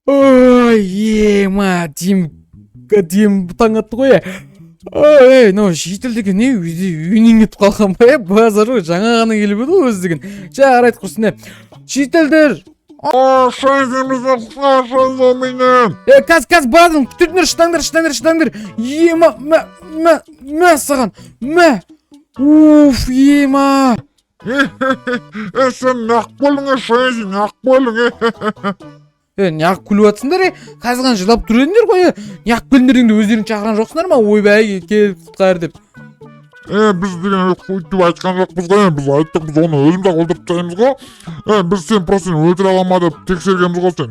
Ой, ема, Дим таң атты ғой. Ой, мынау шетелдегі не үйінен кетіп қалған ба? Базар ғой, жаңа ғана келіп еді ғой өзі деген. Жаңа айтып құрсын. Шетелдер. Шайземізді құтқаршы мені. Каз бардым. Күтіңдер, шыдаңдар. Ема, саған. Ма. Уф, ема. Сен нақ болыңа, Шайзи, нақ болыңа. Неғып күліп атсыңдар, қазған жылап тұр едіңдер ғой. Неғып күлдеріңді өздерің шақырған жоқсыңдар ма? Ойбай, келіп құтқар деп. Біз деген өйтіп айтқан жоқпыз ғой. Біз айттық, біз оны өзіміз өлтіріп тастаймыз ғой. Біз сен просто өлтіре алама деп тексергенбіз ғой сен.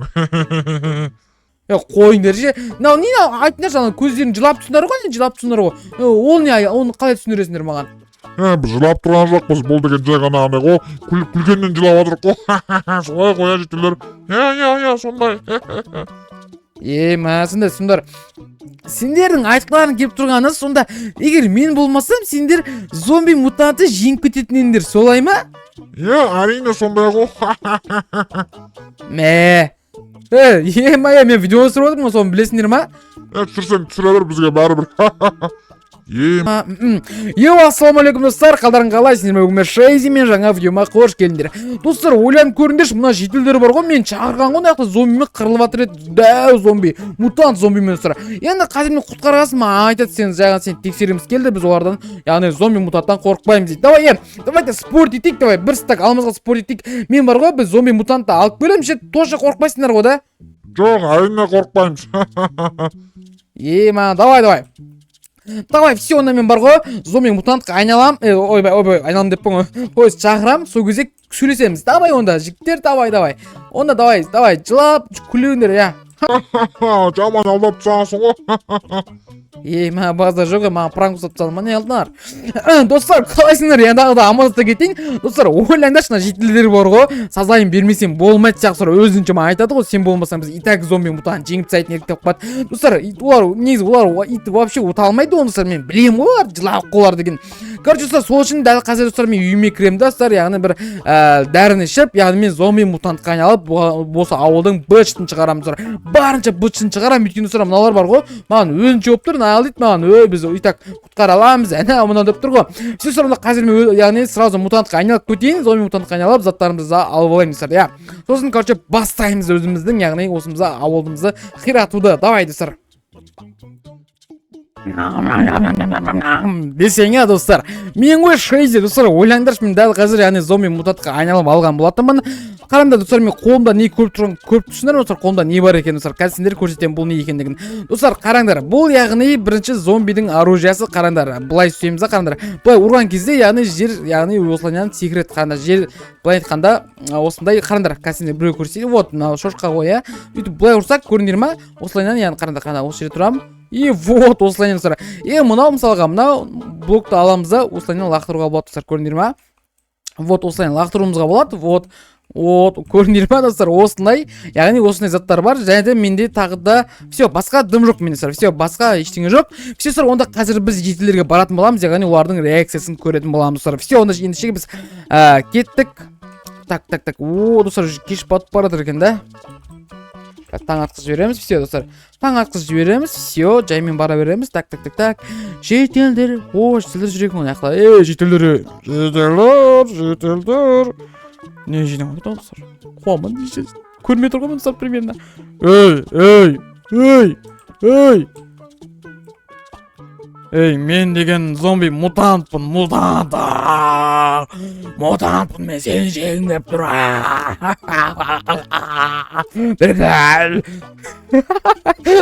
Қойыңдар же. Не айтыңдар жаңа көздерің жылап тұрсыңдар ғой. Ол не, оны қалай түсіндіресіңдер маған? Біз жылап тұрған жоқпыз, бұл деген жай ғана андай ғой, күлгеннен жылап отырық қой. Солай қоя жетелер. Сондай. Сондар. Сендердің айтқыларын келіп тұрғаны сонда, егер мен болмасам, сендер зомби мутанты жеңіп кететіндер, солай ма? Әрине сондай ғой. Мен видеоны түсіріп отырмын, соны білесіңдер ма? Түсірсең түсіре бер, бізге бәрібір. Ассалаумағалейкум достар, қалдарың қалай? Сендер бүгін Шайзи мен жаңа видеома қош келдіңдер. Достар, ойланып көріңдерші, мына шетелдер бар ғой, мен шақырған ғой, мына зомбимен қырылып жатыр еді. Дәу зомби, мутант зомбимен достар. Енді қазір мен құтқарасың ма? Айтады сен, жаңа сен тексереміз келді, біз олардан, яғни зомби мутанттан қорықпаймыз дейді. Давайте спорт етейік, давай, бір стак алмызға спорт етейік. Мен бар ғой, біз зомби мутантты алып келеміз, точно қорықпайсыңдар ғой да? Жоқ, әрине қорықпаймыз. Давай, все, онда мен бар ғой, зомби мутантқа айналам. Ойбай, айналам деп пон. Поезд шақырам, сол кезде сөйлесеміз. Давай онда, жігіттер, давай. Онда давай, жылап күліңдер, Жаман алдап тұрсың ғой. Базар жоқ, маған пранк ұстап тұрсың, не алдыңар? Достар, қалайсыңдар, дағы амандықта кетейін. Достар, ойлаңдаршы, мына шетелдер бар ғой, сазайын бермесем болмайды сияқты, өзінше ма айтады ғой, сен болмасаң біз итак зомби мутант жеңіп тастайтын едік деп қояды. Достар, олар ит вообще ұта алмайды оны, достар, мен білемін ғой, олар жылап қолар деген. Короче, достар, сол үшін дәл қазір достар мен үйіме кіремін, достар, яғни бір дәріні ішіп, яғни мен зомби мутантқа айналып, болса ауылдың быт-шытын шығарамын, достар. Барынша быт-шытын шығарамын, өйткені достар, мыналар бар ғой, маған өзінше болып тұр, дейді маған, біз итак құтқара аламыз, мына деп тұр ғой. Все сонда қазір мен яғни сразу мутантқа айналып кетейін, зомби мутантқа айналып заттарымызды алып алайын достар. Сосын короче бастаймыз өзіміздің, яғни осымызды ауылымызды қиратуды. Давай достар. Десең достар, мен ғой Шайзи достар, ойлаңдаршы, мен дәл қазір яғни зомби мутантқа айналып алған болатынмын. Қараңдар достар, мен қолымда не көріп тұрсыңдар достар, қолымда не бар екен достар, қазір сендер көрсетемін бұл не екендігін. Достар, қараңдар, бұл яғни бірінші зомбидің оружиясы. Қараңдар, былай түсеміз, қараңдар, былай ұрған кезде яғни жер, яғни осылайнан секрет. Қараңдар, жер былай айтқанда осындай, қараңдар, қазір сендер біреу көрсетейін. Вот, мына шошқа ғой, өйтіп былай ұрсақ көрінер ма? Осылайнан, яғни қараңдар, осы жерде тұрамын. Вот, осылайнан достар. Мынау мысалға, мынау блокты аламыз да, осылайнан лақтыруға болады достар, көрінер ма? Вот, осылайнан лақтыруымызға болады. Вот, көрінер ма достар, осындай, яғни осындай заттар бар. Және де менде тағы да все, басқа дым жоқ менде достар. Все, басқа ештеңе жоқ. Все достар, онда қазір біз жетілерге баратын боламыз, яғни олардың реакциясын көретін боламыз достар. Все, онда ендеше біз кеттік. Так. Достар, кеш батып баратыр екен да. Таң атқызып жібереміз, все достар. Таң атқызып жібереміз, все, жаймен бара береміз. Так. Жетелдер, жетелдер жүрек мұны яқла. Жетелдер. Не жинап отыр достар? Қуамын дейсіз. Көрмей тұрғанмын достар примерно. Мен деген зомби мутантпын, мен сені жегім деп тұр.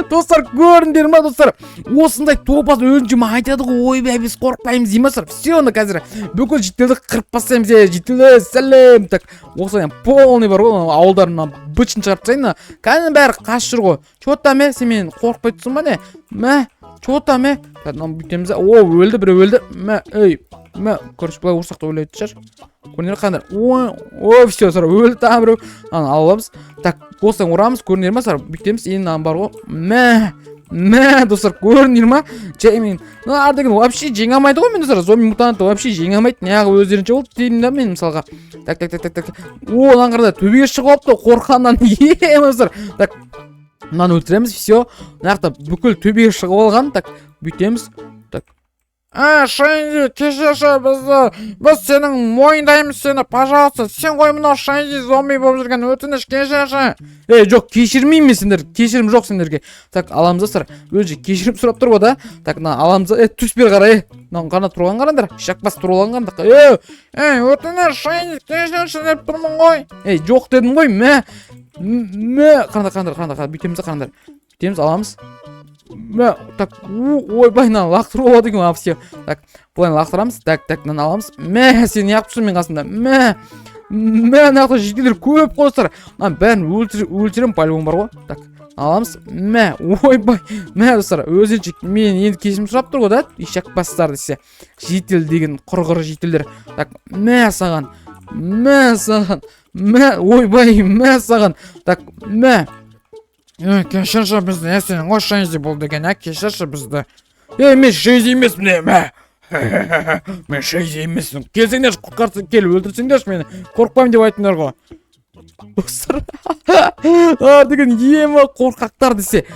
Достар, көріңдер ма достар? Осындай топас өзінше ма айтады ғой, ойбай, біз қорықпаймыз деймін достар. Все, оны қазір бүкіл жетелді қырып бастаймыз. Жетелді, сәлем. Так, осылайын полный бар ғой, ауылдарынан бытшын шығарып тастайын. Кәдімгі бәрі қаш жүр ғой. Чота ме, сен мен қорықпай тұрсың ба не? Чота ме? Бүйтеміз. Өлді, бірі өлді. Көріш, бұлай ұрсақ та өледі шығар. Көрінер қандар. Все, сара, өлді тағы бірі. Аламыз. Так, осылай ұрамыз, көрінер ма, сара, бүйтеміз. Енді бар ғой. Достар, көрінер ма? Жаймен. Ардеген вообще жеңе алмайды ғой мен достар. Зомби мутанты вообще жеңе алмайды. Неғып өздерінше болды деймін да мен мысалға. Так. Лаңғырда төбеге шығып алыпты, қорқаннан. Достар. Так. мынаны өлтіреміз. Все, мына жақта бүкіл төбеге шығып алған. Так, бүйтеміз. Так. Шайнди, кешірші бізді. Біз сенің мойындаймыз сені, пожалуйста. Сен ғой мынау Шайнди зомби болып жүрген, өтініш кешірші. Жоқ, кешірмеймін сендер. Кешірім жоқ сендерге. Так, аламыз достар. Өзі кешірім сұрап тұр ғой да. Так, мына аламыз. Түс бер қара. Мынаны қана тұрған қараңдар. Шақпас тұрған қараңдар. Өтініш Шайнди, кешірші деп тұрмын ғой. Жоқ дедім ғой. Қараңдар. Бүйтеміз қараңдар. Бүйтеміз, аламыз. Так, ойбай, мына лақтырып алады екен, все. Так, былай лақтырамыз. Так, мынаны аламыз. Сен неғып тұрсың мен қасында? Мына жақта жителер көп қостар. Бәрін өлтірем, полигон бар ғой. Так, аламыз. Ойбай, достар, өзінше мен енді кешірім сұрап тұр ғой да, ишақпастар десе. Жител деген құрғыр жителер. Так, саған. Ойбай, саған. Так, кешірші бізді, сенің ғой Шайнди бол деген, кешірші бізді. Мен Шайнди емеспін, мен Шайнди емеспін. Келсеңдер, қорқарсың, кел, өлтірсеңдерші мені. Қорқпайым деп айтыңдар ғой. Достар, деген емі қорқақтар десе.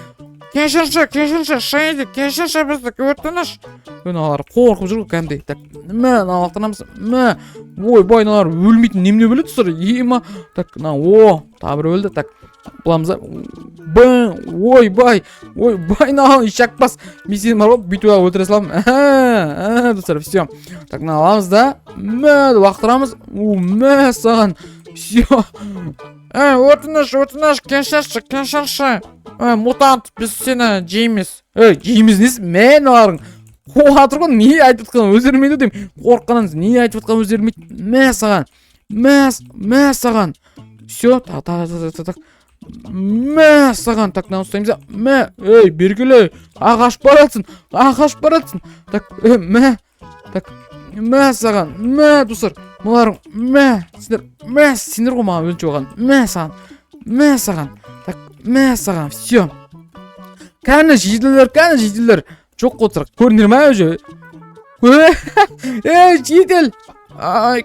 Кешірші, Шайнди, кешірші бізді, өтініш. Олар қорқып жүр ғой кәмдей. Так, алақтырамыз. Ойбай, олар өлмейтін немне бөледі, достар. Емі. Так, табыр өлді. Так, бұламыз. Ойбай, шақпас. Мен сені бар ғой, бүйтіп өлтіре салам. Достар, все. Так, аламыз да. Лақтырамыз. Саған. Все. Өтініш, кешірші. Мутант, біз сені жейміз. Жейміз несі? Оларың. Қоғатыр ғой, не айтып отқан өздермейді дейм. Қорққаныңыз, не айтып отқан өздермейді. Саған. Все, так. Саған. Так, ұстаймыз. Бергілі. Ағаш баратсын. Так, так. Саған. Достар, мұларың. Сендер ғой маған өзінше оған. Саған. Так, саған. Все. Кәні жиделер. Жоқ қотыр. Көрінер ма өже? Жидел.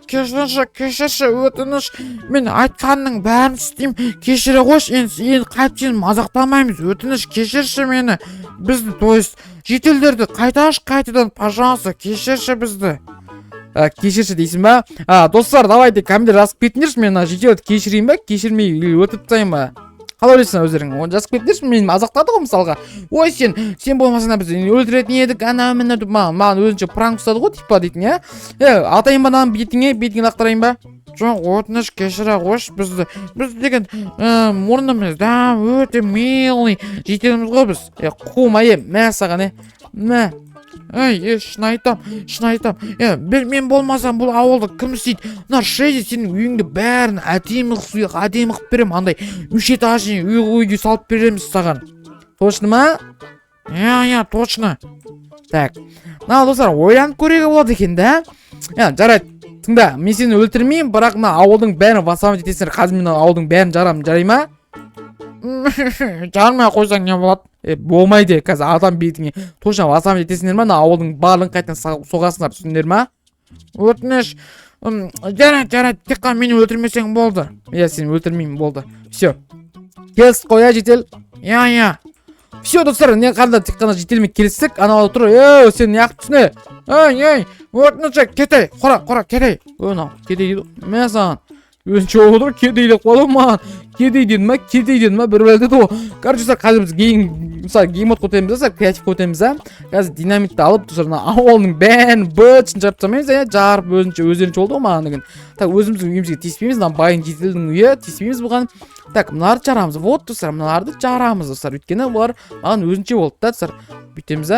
Кешірші, өтініш. Мен айтқанның бәрін істейм. Кешіре қош, енді қайтсен мазақтамаймыз. Өтініш, кешірші мені. Бізді, то есть, жителдерді қайтадан, пожалуйста, кешірші бізді. Кешірші дейсің ба? Достар, давайте комментарий жазып кетіңдерші, мен жителерді кешірейін ба? Кешірмей өтіп тастайын ба? Қалай ойлайсың өздерің? Оны жазып кетіңдерші, мен мазақтады ғой мысалға. Ой, сен болмасаңда біз өлтіретін едік, мені маған өзінше пранк ұстады ғой, типа дейтін, атайын ба мынаны бетіңе лақтырайын ба? Жоқ, өтініш, кешіре қош бізді. Біз деген мұрнымыз да өте милый жителіміз ғой біз. Қумай, саған, шын айтам. Мен болмасам бұл ауылды кім істейді? Мына Шайнди сенің үйіңді бәрін әдемі қылып берем, андай үш этажный үйге салып береміз саған. Точно ма? Точно. Так, достар, ойланып көреге болады екен да? Жарайды. Тыңда, мен сені өлтірмеймін, бірақ мына ауылдың бәрін вассамын етесіңдер. Қазір мен ауылдың бәрін жарай ма? Жармай қойсаң не болады? Болмайды, қазір адам бетіңе точно вассамын етесіңдер ма? Мына ауылдың барлығын қайтадан соғасыңдар, түсіндіңдер ма? Өтініш. Жарайды, тек қана мені өлтірмесең болды. Сені өлтірмеймін, болды. Все. Келістік қой, жител. Все, достар, не қанда тек қана жителмен келістік. Анау тұр. Сен неғып түсіне? Өтініш, кетей. Қора, кетей. Кетей дейді. Мен саған. Өзінше отыр, кетей деп қойды маған. Кетей деді ма? Бір бәлді ғой. Короче, қазір біз геймод қотаймыз, креатив қотаймыз. Қазір динамитті алып, ауылының бәрін бөтшін жарып тастамаймыз, жарып өздерінше oldu ғой маған деген. Так, өзіміздің үйімізге тиіспейміз, байын жителдің үйі тиіспейміз бұған. Так, мыналарды жарамыз. Вот, достар, мыналарды жарамыз, достар. Өйткені бұлар маған өзінше болды, достар. Бүйтеміз,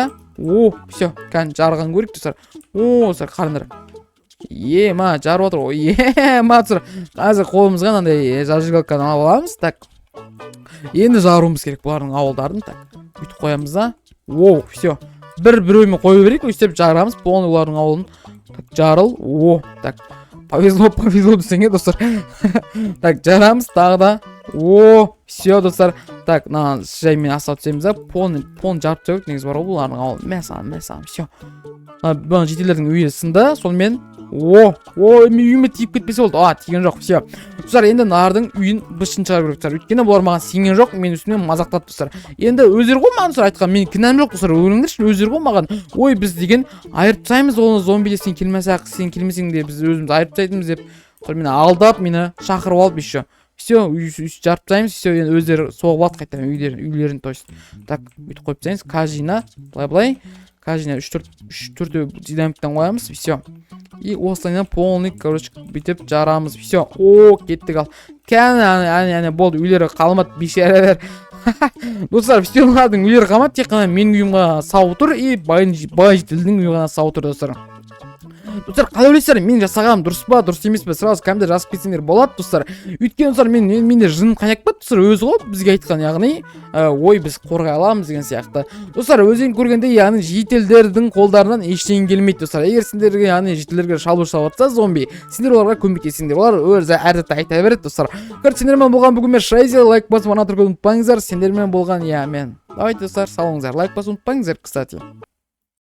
все, кән жарған көрейік, достар. Достар, қарындар. Жарып отыр ғой. Достар. Қазір қолымызға мынандай зажигалканы алып аламыз. Так. Енді жаруымыз керек бұлардың ауылдарын. Так. Бүйтіп қоямыз да. Все. Бір-бірімен қойып берейік, өйстеп жарамыз полный олардың ауылын. Так, жарыл. Так. Повезло десеңе, достар. Так, жарамыз тағы да. Все, достар. Так, жаймен аса түсеміз да. Полный жарып түсеміз. Негіз бар ғой бұлардың ауылын. Мәсаған. Все. Бұның жителердің үйі сынды. Сонымен эми үйүмө тийип кетпесе болду. Тийген жок. Все. Достар, енді нардың үйін бышын шығарып керек достар. Өйткені бұлар маған сенген жоқ, мен үстімен мазақтады достар. Енді өздері ғой маған достар айтқан, мен кінәм жоқ достар. Өліңдерші, өздері ғой маған. Ой, біз деген айырып тастаймыз оны зомбиде, сен келмесең, сен келмесең де біз өзіміз айырып тастайтынбыз деп. Мені алдап, мені шақырып алып еще. Все, жарып тастаймыз, все, енді өздері соғып алды қайтадан үйлерін, то есть. Так, бүйтіп қойып тастаймыз. Кажина, былай. Кажина 3-4 динамиктен қоямыз, все. И осылайынан полный, короче, бүйтіп жарамыз, все. Кеттік ал. Кәне, болды, үйлері қалмады, бейшаралар. Достар, все, олардың үйлері қалмады, тек қана менің үйім ғана сау тұр, и бай тілдің үйі ғана сау тұр, достар. Достар, қалай ойлайсыздар, мен жасағаным дұрыс па, дұрыс емес пе, сразу комментарий жазып кетсеңдер болады, достар. Өйткені достар, менде жыным қайнап кетті, достар, өзі ғой бізге айтқан, яғни, ой, біз қорғай аламыз деген сияқты. Достар, өзің көргенде, яғни жителдердің қолдарынан ештеңе келмейді, достар. Егер сендерге, яғни жителдерге шабуыл жасап жатса, зомби, сендер оларға көмектессеңдер, олар өзі әрдетті айта береді, достар. Сендермен болған бүгін мен Шрайзер, лайк басып, ана түрге ұмытпаңыздар. Сендермен болған, мен. Давайте, достар, салыңыздар, лайк басып ұмытпаңыздар, кстати.